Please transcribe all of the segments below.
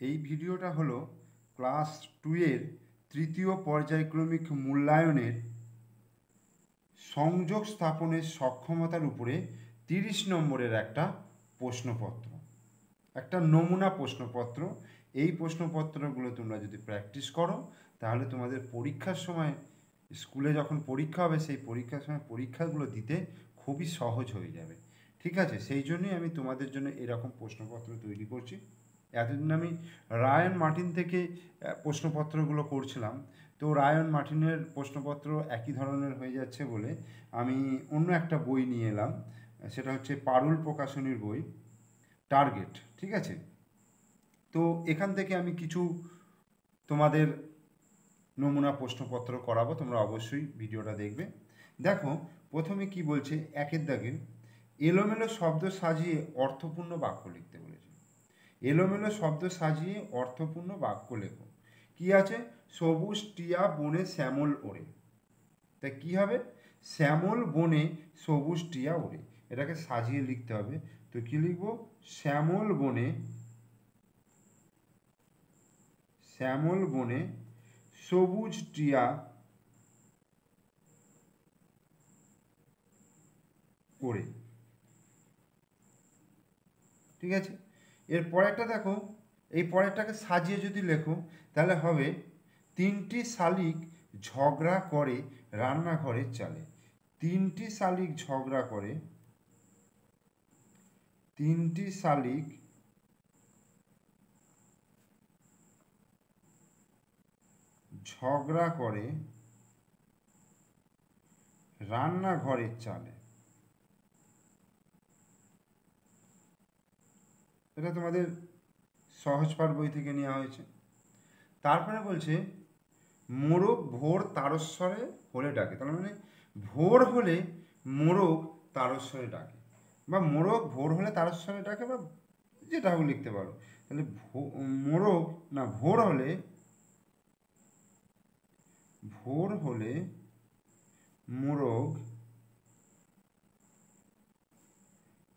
এই ভিডিওটা হলো ক্লাস 2 এর তৃতীয় পর্যায়ক্রমিক মূল্যায়নের সংযোগ স্থাপনের সক্ষমতার উপরে 30 নম্বরের একটা প্রশ্নপত্র, একটা নমুনা প্রশ্নপত্র। এই প্রশ্নপত্রগুলো তোমরা যদি প্র্যাকটিস করো তাহলে তোমাদের পরীক্ষার সময়, স্কুলে যখন পরীক্ষা হবে সেই পরীক্ষার সময় পরীক্ষাগুলো দিতে খুবই সহজ হয়ে যাবে। ঠিক আছে, সেই জন্যই আমি তোমাদের জন্য এরকম প্রশ্নপত্র তৈরি করছি। এতদিন আমি রায়ান মার্টিন থেকে প্রশ্নপত্রগুলো করছিলাম, তো রায়ান মার্টিনের প্রশ্নপত্র একই ধরনের হয়ে যাচ্ছে বলে আমি অন্য একটা বই নিয়ে এলাম, সেটা হচ্ছে পারুল প্রকাশনীর বই টার্গেট। ঠিক আছে, তো এখান থেকে আমি কিছু তোমাদের নমুনা প্রশ্নপত্র করাবো, তোমরা অবশ্যই ভিডিওটা দেখবে। দেখো প্রথমে কি বলছে, একের দাগে এলোমেলো শব্দ সাজিয়ে অর্থপূর্ণ বাক্য লিখতে বলেছে। এলোমেলো শব্দ সাজিয়ে অর্থপূর্ণ বাক্য লেখো। কি আছে, সবুজ টিয়া বনে শ্যামল ওড়ে। তা কি হবে, শ্যামল বনে সবুজ টিয়া ওড়ে, এটাকে সাজিয়ে লিখতে হবে। তো কি লিখবো, শ্যামল বনে সবুজ টিয়া ওড়ে। ঠিক আছে, এর পরেরটা দেখো, এই পরেরটাকে সাজিয়ে যদি লেখো তাহলে হবে, তিনটি শালিক ঝগড়া করে রান্নাঘরের চালে। তিনটি শালিক ঝগড়া করে, তিনটি শালিক ঝগড়া করে রান্নাঘরের চালে। এটা তোমাদের সহজপাঠ বই থেকে নেওয়া হয়েছে। তারপরে বলছে, মোরগ ভোর তারস্বরে হলে ডাকে। তার মানে ভোর হলে মোরগ তারস্বরে ডাকে, বা মোরগ ভোর হলে তারস্বরে ডাকে, বা যেটা হোক লিখতে পারো। তাহলে মোরগ না, ভোর হলে মোরগ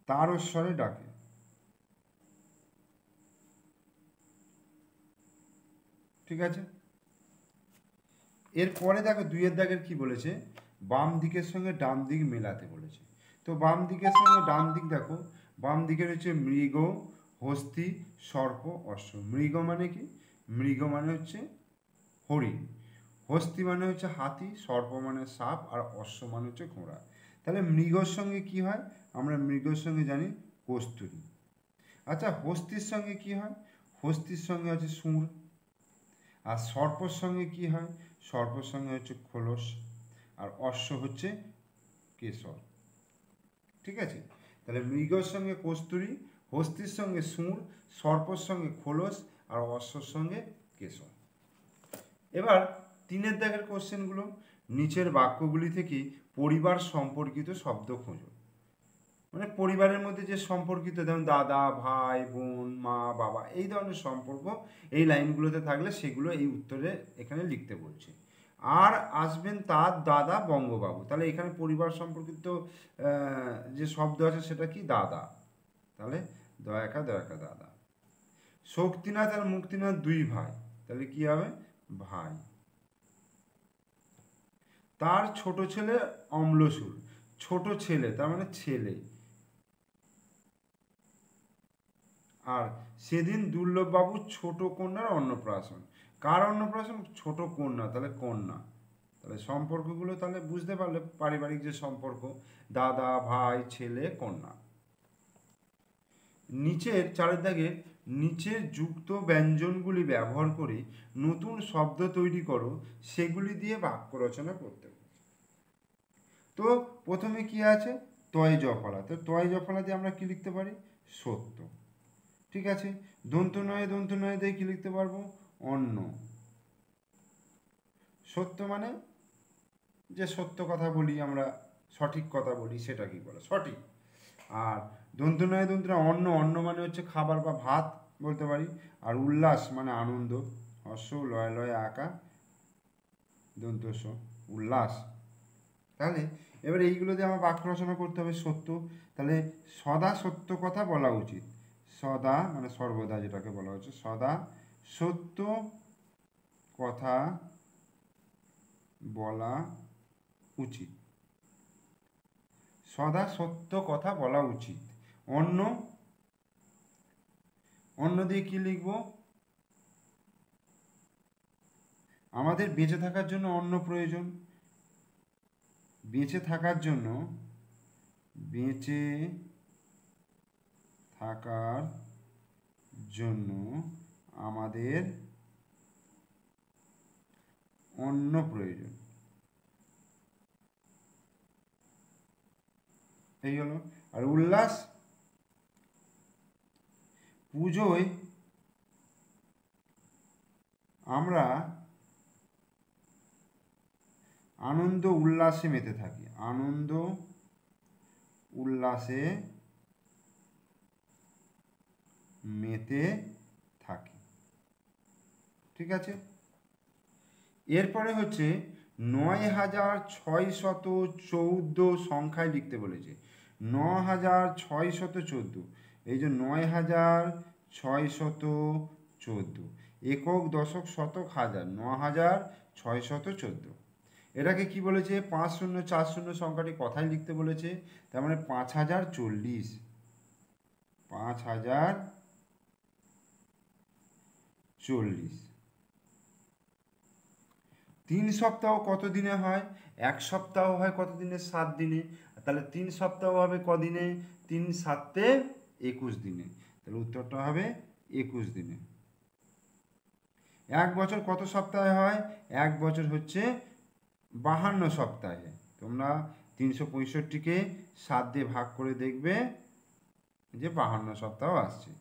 তারস্বরে ডাকে। ঠিক আছে, এরপরে দেখো দুইয়ের দাগের কি বলেছে, বাম দিকের সঙ্গে ডান দিক মেলাতে বলেছে। তো বাম দিকের সঙ্গে ডান দিক দেখো, বাম দিকের হচ্ছে মৃগ, হস্তি, সর্প, অশ্ব। মৃগ মানে কি, মৃগ মানে হচ্ছে হরিণ, হস্তি মানে হচ্ছে হাতি, সর্প মানে সাপ, আর অশ্ব মানে হচ্ছে ঘোড়া। তাহলে মৃগর সঙ্গে কি হয়, আমরা মৃগর সঙ্গে জানি কস্তুরী। আচ্ছা, হস্তির সঙ্গে কি হয়, হস্তির সঙ্গে আছে সুর। আর সর্পর সঙ্গে কি হয়, সর্পর সঙ্গে হচ্ছে খোলস। আর অশ্ব হচ্ছে কেশর। ঠিক আছে, তাহলে মৃগর সঙ্গে কস্তুরী, হস্তির সঙ্গে সুর, সর্পর সঙ্গে খোলস, আর অশ্বর সঙ্গে কেশর। এবার তিনের দাগের কোশ্চেনগুলো, নিচের বাক্যগুলি থেকে পরিবার সম্পর্কিত শব্দ খোঁজো। মানে পরিবারের মধ্যে যে সম্পর্কিত, যেমন দাদা, ভাই, বোন, মা, বাবা, এই ধরনের সম্পর্ক এই লাইনগুলোতে থাকলে সেগুলো এই উত্তরে এখানে লিখতে বলছে। আর আসবেন তার দাদা বঙ্গবাবু, তাহলে এখানে পরিবার সম্পর্কিত যে শব্দ আছে সেটা কি, দাদা। তাহলে দয়াকা দাদা। শক্তিনাথ আর মুক্তিনাথ দুই ভাই, তাহলে কি হবে, ভাই। তার ছোট ছেলে অম্লসুর, ছোট ছেলে তার মানে ছেলে। আর সেদিন দুর্লভবাবুর ছোট কন্যার অন্নপ্রাশন, কার অন্নপ্রাশন, ছোট কন্যা, তাহলে কন্যা। তাহলে সম্পর্কগুলো তাহলে বুঝতে পারলে, পারিবারিক যে সম্পর্ক, দাদা, ভাই, ছেলে, কন্যা। নিচের চারের দাগে, নিচের যুক্ত ব্যঞ্জনগুলি ব্যবহার করে নতুন শব্দ তৈরি করো, সেগুলি দিয়ে বাক্য রচনা করতে হবে। তো প্রথমে কি আছে, তয় জফলা। তো তয় জফলা দিয়ে আমরা কি লিখতে পারি, সত্য। ঠিক আছে, দন্ত নয় দিয়ে কি লিখতে পারবো, অন্য। সত্য মানে যে সত্য কথা বলি আমরা, সঠিক কথা বলি, সেটা কি বলে, সঠিক। আর দন্ত নয় অন্ন মানে হচ্ছে খাবার বা ভাত বলতে পারি। আর উল্লাস মানে আনন্দ, হর্ষ লয় আঁকা দন্তস্ব, উল্লাস। তাহলে এবার এইগুলো দিয়ে আমার বাক্য রচনা করতে হবে, সত্য। তাহলে সদা সত্য কথা বলা উচিত, সদা মানে সর্বদা যেটাকে বলা হচ্ছে, সদা সত্য কথা বলা উচিত, সদা সত্য কথা বলা উচিত। অন্য, অন্য দিয়ে কি লিখব? আমাদের বেঁচে থাকার জন্য অন্ন প্রয়োজন, বেঁচে থাকার জন্য, বেঁচে থাকার জন্য আমাদের অন্ন প্রয়োজন। এই হলো। আর উল্লাস, পুজোয় আমরা আনন্দ উল্লাসে মেতে থাকি, আনন্দ উল্লাসে মেতে থাকি। ঠিক আছে। এরপরে হচ্ছে ৯,৬১৪ সংখ্যায় লিখতে বলেছে। ৯,৬১৪, এই যে ৯,৬১৪, একক দশক শতক হাজার, ৯,৬১৪। এটাকে কি বলেছে? ৫০৪০ সংখ্যাটি কথায় লিখতে বলেছে, তার মানে ৫,০৪০, ৫,০৪০। ৩ সপ্তাহ কত দিনে হয়? ১ সপ্তাহ হয় কত দিনে? ৭ দিনে। তাহলে ৩ সপ্তাহ হবে কদিনে? ৩ ৭ ২১ দিনে। তাহলে উত্তরটা হবে ২১ দিনে। ১ বছর কত সপ্তাহে হয়? ১ বছর হচ্ছে ৫২ সপ্তাহে। তোমরা ৩৬৫কে ৭ দিয়ে ভাগ করে দেখবে যে ৫২ সপ্তাহ আসছে।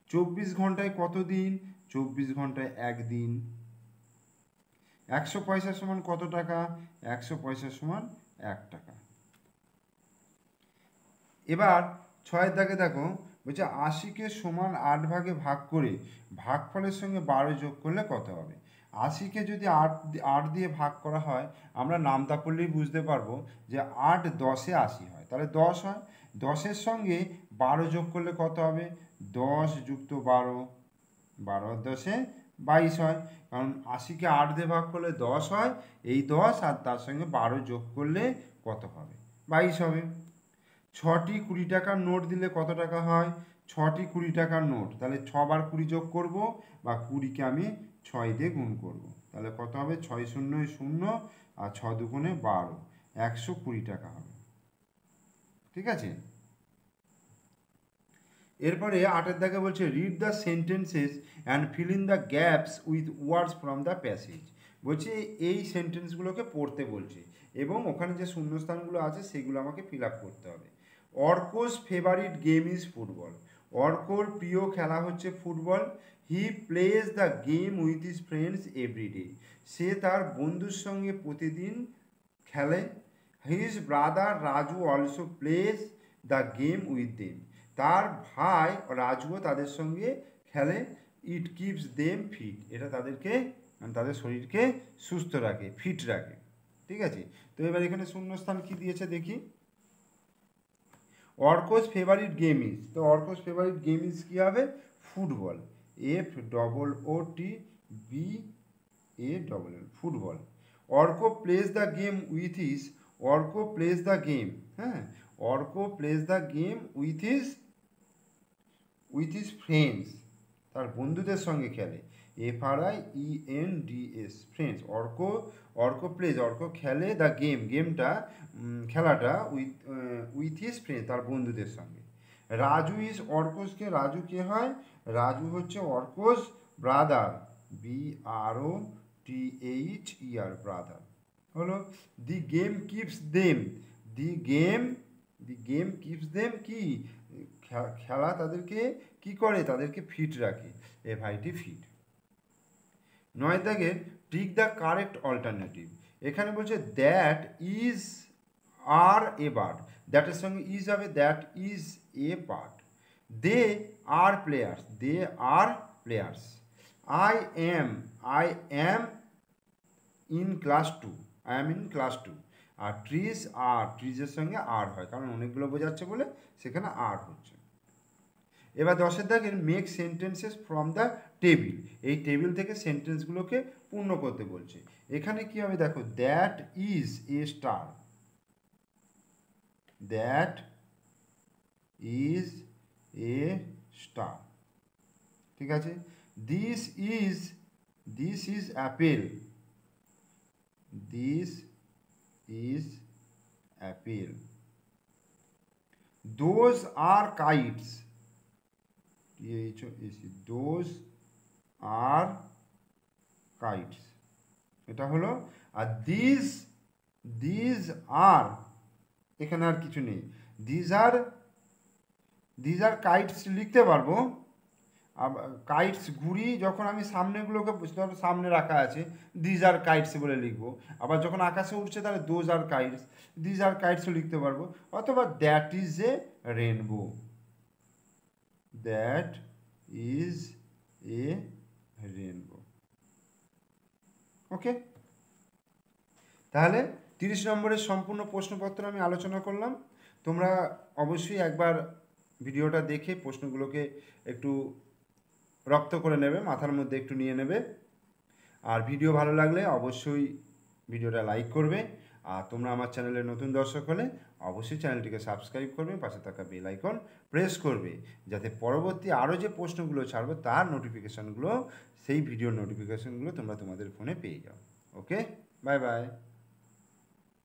২৪ ঘন্টায় কত দিন? ২৪ ঘন্টায় ১ দিন। ১০০ পয়সা সমান কত টাকা? ১০০ পয়সা সমান ১ টাকা। এবার ৬ দাগে দেখো, বলছে ৮০কে সমান ৮ ভাগে ভাগ করে ভাগফলের সঙ্গে ১২ যোগ করলে কত হবে? ৮০কে যদি ৮ দিয়ে ভাগ করা হয়, আমরা নামতা পড়লেই বুঝতে পারবো যে ৮ 10-এ ৮০ হয়, তাহলে ১০ হয়। ১০-এর সঙ্গে ১২ যোগ করলে কত হবে? ১০ যুক্ত ১২, ১২ আর 10-এ ২২ হয়। কারণ ৮০কে ৮ দিয়ে ভাগ করলে ১০ হয়, এই ১০ আর তার সঙ্গে ১২ যোগ করলে কত হবে? ২২ হবে। ৬টি ২০ টাকার নোট দিলে কত টাকা হয়? ৬টি ২০ টাকার নোট, তাহলে ৬ বার ২০ যোগ করব, বা ২০কে আমি ৬ দিয়ে গুণ করব, তাহলে কত হবে? ৬ শূন্যয় ০ আর ৬ দুগুণে ১২, ১২০ টাকা হবে। ঠিক আছে। এরপরে ৮-এর দাগে বলছে read the sentences and fill in the gaps with words from the passage. বলছে এই সেন্টেন্সগুলোকে পড়তে বলছে এবং ওখানে যে শূন্যস্থানগুলো আছে সেগুলো আমাকে ফিল আপ করতে হবে। Arko's favourite game is football. অর্কর প্রিয় খেলা হচ্ছে ফুটবল। He plays the game with his friends everyday. সে তার বন্ধুর সঙ্গে প্রতিদিন খেলে। His brother Raju also plays the game with them. তার ভাই রাজুও তাদের সঙ্গে খেলে। It keeps them fit. এটা তাদেরকে, তাদের শরীরকে সুস্থ রাখে, ফিট রাখে। ঠিক আছে। তো এবার এখানে শূন্যস্থান কি দিয়েছে দেখি। অর্কোস ফেভারিট গেম ইজ, তো অর্কোস ফেভারিট গেম ইজ কী হবে? Football. FOOTBALL, football. Arko plays the game with his, Arko plays the game, হ্যাঁ, Arko plays the game with his friends, তার বন্ধুদের সঙ্গে খেলে। FRIENDS, friends. Arko plays, Arko খেলে, দ্য গেম, গেমটা, খেলাটা, উইথ হিজ ফ্রেন্ড, তার বন্ধুদের সঙ্গে। রাজু ইজ অর্কসকে, রাজু কে হয়? রাজু হচ্ছে অর্কস ব্রাদার, BROTHER, ব্রাদার হলো। The game keeps them, the game keeps them কি? খেলা তাদেরকে কি করে? তাদেরকে ফিট রাখে। FIT, fit. ৯ দাগের টিক দ্য কারেক্ট অল্টারনেটিভ। এখানে বলছে that is are a bird, দ্যাটের সঙ্গে ইজ হবে, that is a bird. They are players, they are players. I am in class 2, I am in class 2। আর ট্রিজের সঙ্গে আর হয়, কারণ অনেকগুলো বোঝাচ্ছে বলে সেখানে আর হচ্ছে। এবার 10-এর দাগের make sentences from the table, এই টেবিল থেকে সেন্টেন্সগুলোকে পূর্ণ করতে বলছে। এখানে কি হবে দেখো, that is A star, that is A star, ঠিক আছে। This is Apple, this is Apple. Those are kites, those are kites, এটা হলো। আর দিস আর, এখানে আর কিছু নেই, দিস আর কাইটস লিখতে পারবো। কাইটস ঘুড়ি যখন আমি সামনেগুলোকে সামনে রাখা আছে, দিস আর কাইটস বলে লিখবো। আবার যখন আকাশে উঠছে তাহলে those are kites, this are কাইটসও লিখতে পারবো। অথবা that is a rainbow, that is a rainbow. Okay, তাহলে 30 নম্বরের সম্পূর্ণ প্রশ্নপত্র আমি আলোচনা করলাম। তোমরা অবশ্যই একবার ভিডিওটা দেখে প্রশ্নগুলোকে একটু রপ্ত করে নেবে, মাথার মধ্যে একটু নিয়ে নেবে। আর ভিডিও ভালো লাগলে অবশ্যই ভিডিওটা লাইক করবে। আর তোমরা আমার চ্যানেলে নতুন দর্শক হলে অবশ্যই চ্যানেলটিকে সাবস্ক্রাইব করবে, পাশে থাকা বেল আইকন প্রেস করবে, যাতে পরবর্তী আরও যে প্রশ্নগুলো ছাড়বো তার নোটিফিকেশানগুলো, সেই ভিডিওর নোটিফিকেশানগুলো তোমরা তোমাদের ফোনে পেয়ে যাও। ওকে, বাই বাই।